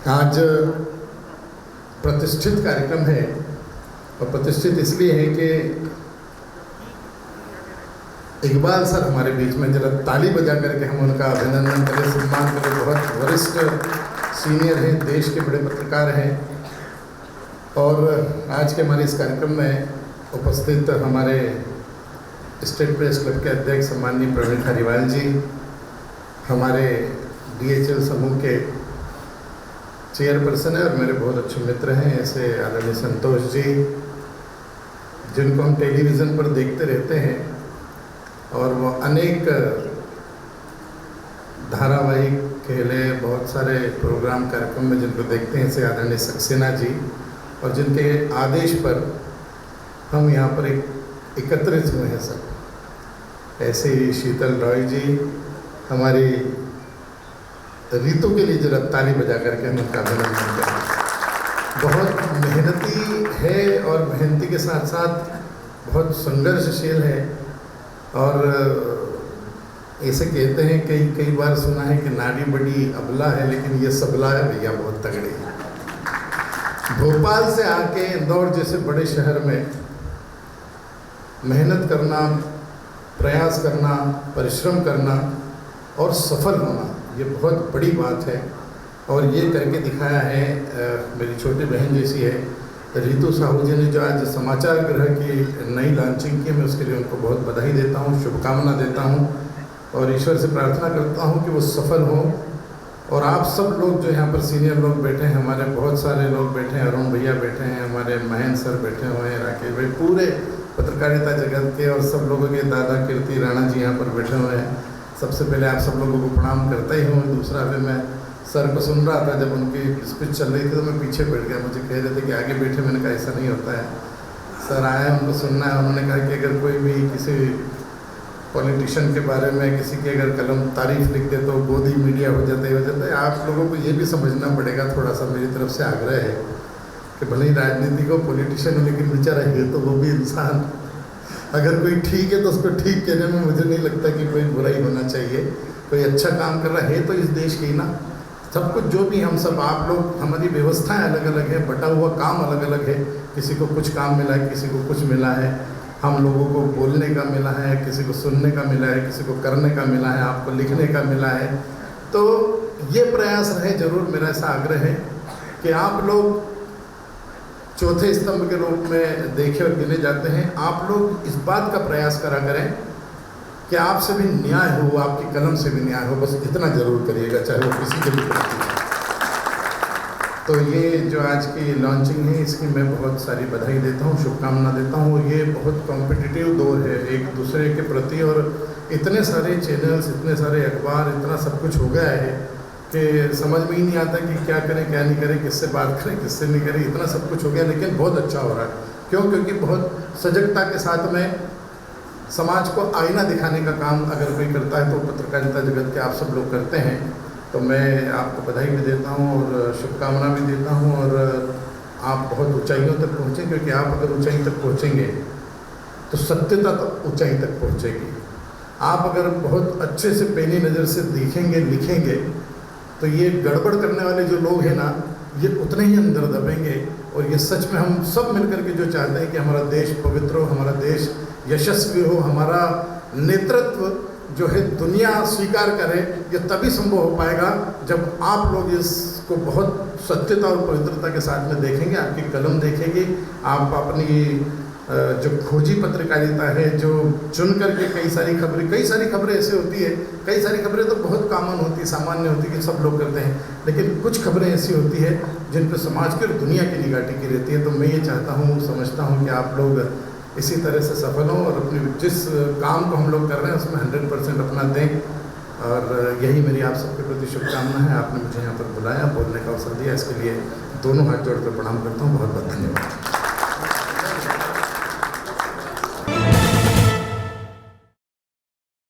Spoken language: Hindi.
आज प्रतिष्ठित कार्यक्रम है और प्रतिष्ठित इसलिए है कि इकबाल सर हमारे बीच में, जरा ताली बजा करके हम उनका अभिनंदन करें, सम्मान करें। बहुत वरिष्ठ सीनियर हैं, देश के बड़े पत्रकार हैं और आज के हमारे इस कार्यक्रम में उपस्थित हमारे स्टेट प्रेस क्लब के अध्यक्ष सम्माननीय प्रवीण धारीवाल जी, हमारे DHL समूह के चेयरपर्सन है और मेरे बहुत अच्छे मित्र हैं ऐसे आदरणीय संतोष जी, जिनको हम टेलीविज़न पर देखते रहते हैं और वो अनेक धारावाहिक खेले, बहुत सारे प्रोग्राम कार्यक्रम में जिनको देखते हैं, ऐसे आदरणीय सक्सेना जी, और जिनके आदेश पर हम यहाँ पर एकत्रित हुए हैं सब। ऐसे ही शीतल रॉय जी, हमारी रीतू के लिए जरा ताली बजा करके हम उनका अभिनंदन करें। बहुत मेहनती है और मेहनती के साथ साथ बहुत संघर्षशील है और ऐसे कहते हैं, कई बार सुना है कि नारी बड़ी अबला है लेकिन ये सबला है भैया, बहुत तगड़ी है। भोपाल से आके इंदौर जैसे बड़े शहर में मेहनत करना, प्रयास करना, परिश्रम करना और सफल होना, ये बहुत बड़ी बात है और ये करके दिखाया है। मेरी छोटी बहन जैसी है रीतू साहू जी ने जो आज समाचार गृह की नई लॉन्चिंग की, मैं उसके लिए उनको बहुत बधाई देता हूँ, शुभकामना देता हूँ और ईश्वर से प्रार्थना करता हूँ कि वो सफल हो। और आप सब लोग जो यहाँ पर सीनियर लोग बैठे हैं, हमारे बहुत सारे लोग बैठे हैं, अरुण भैया बैठे हैं, हमारे महेंद्र सर बैठे हुए हैं, राकेश भाई, पूरे पत्रकारिता जगत के और सब लोगों के दादा कीर्ति राणा जी यहाँ पर बैठे हुए हैं। सबसे पहले आप सब लोगों को प्रणाम करता ही हूँ। दूसरा फिर मैं सर को सुन रहा था, जब उनकी स्पीच चल रही थी तो मैं पीछे बैठ गया, मुझे कह रहे थे कि आगे बैठे, मैंने कहा ऐसा नहीं होता है, सर आए उनको सुनना है। उन्होंने कहा कि अगर कोई भी किसी पॉलिटिशियन के बारे में किसी की अगर कलम तारीफ लिख दे तो गोदी मीडिया हो जाता है। आप लोगों को ये भी समझना पड़ेगा, थोड़ा सा मेरी तरफ से आग्रह है कि भले ही राजनीति को पॉलिटिशियन हो लेकिन बेचारा है तो वो भी इंसान, अगर कोई ठीक है तो उसको ठीक कहने में मुझे नहीं लगता कि कोई बुराई होना चाहिए। कोई अच्छा काम कर रहा है तो इस देश की ना, सब कुछ जो भी हम सब आप लोग, हमारी व्यवस्थाएं अलग अलग है, बटा हुआ काम अलग अलग है, किसी को कुछ काम मिला है, किसी को कुछ मिला है, हम लोगों को बोलने का मिला है, किसी को सुनने का मिला है, किसी को करने का मिला है, आपको लिखने का मिला है। तो ये प्रयास रहे जरूर, मेरा ऐसा आग्रह है कि आप लोग चौथे स्तंभ के रूप में देखे और गिने जाते हैं, आप लोग इस बात का प्रयास करा करें कि आपसे भी न्याय हो, आपकी कलम से भी न्याय हो, बस इतना जरूर करिएगा, चाहे वो किसी के भी प्रति। तो ये जो आज की लॉन्चिंग है, इसकी मैं बहुत सारी बधाई देता हूँ, शुभकामना देता हूँ। ये बहुत कॉम्पिटिटिव दौर है एक दूसरे के प्रति और इतने सारे चैनल्स, इतने सारे अखबार, इतना सब कुछ हो गया है कि समझ में ही नहीं आता कि क्या करें क्या नहीं करें, किससे बात करें किससे नहीं करें, इतना सब कुछ हो गया। लेकिन बहुत अच्छा हो रहा है, क्यों? क्योंकि बहुत सजगता के साथ में समाज को आईना दिखाने का काम अगर कोई करता है तो पत्रकारिता जगत के आप सब लोग करते हैं। तो मैं आपको बधाई भी देता हूँ और शुभकामना भी देता हूँ और आप बहुत ऊंचाइयों तक पहुँचें, क्योंकि आप अगर ऊंचाई तक पहुँचेंगे तो सत्यता तक ऊंचाई तक पहुँचेगी। आप अगर बहुत अच्छे से पैनी नज़र से देखेंगे, लिखेंगे, तो ये गड़बड़ करने वाले जो लोग हैं ना, ये उतने ही अंदर दबेंगे। और ये सच में हम सब मिलकर के जो चाहते हैं कि हमारा देश पवित्र हो, हमारा देश यशस्वी हो, हमारा नेतृत्व जो है दुनिया स्वीकार करे, ये तभी संभव हो पाएगा जब आप लोग इसको बहुत सत्यता और पवित्रता के साथ में देखेंगे, आपकी कलम देखेंगे, आप अपनी जो खोजी पत्रकारिता है, जो चुन करके कई सारी खबरें ऐसे होती है, कई सारी खबरें तो बहुत कॉमन होती है, सामान्य होती है कि सब लोग करते हैं, लेकिन कुछ खबरें ऐसी होती है जिन पर समाज की और दुनिया की निगाह टिकी रहती है। तो मैं ये चाहता हूँ, समझता हूँ कि आप लोग इसी तरह से सफल हों और अपनी जिस काम को हम लोग कर रहे हैं उसमें 100% अपना दें। और यही मेरी आप सबके प्रति शुभकामना है। आपने मुझे यहाँ पर बुलाया, बोलने का अवसर दिया, इसके लिए दोनों हाथ जोड़कर प्रणाम करता हूँ। बहुत बहुत धन्यवाद।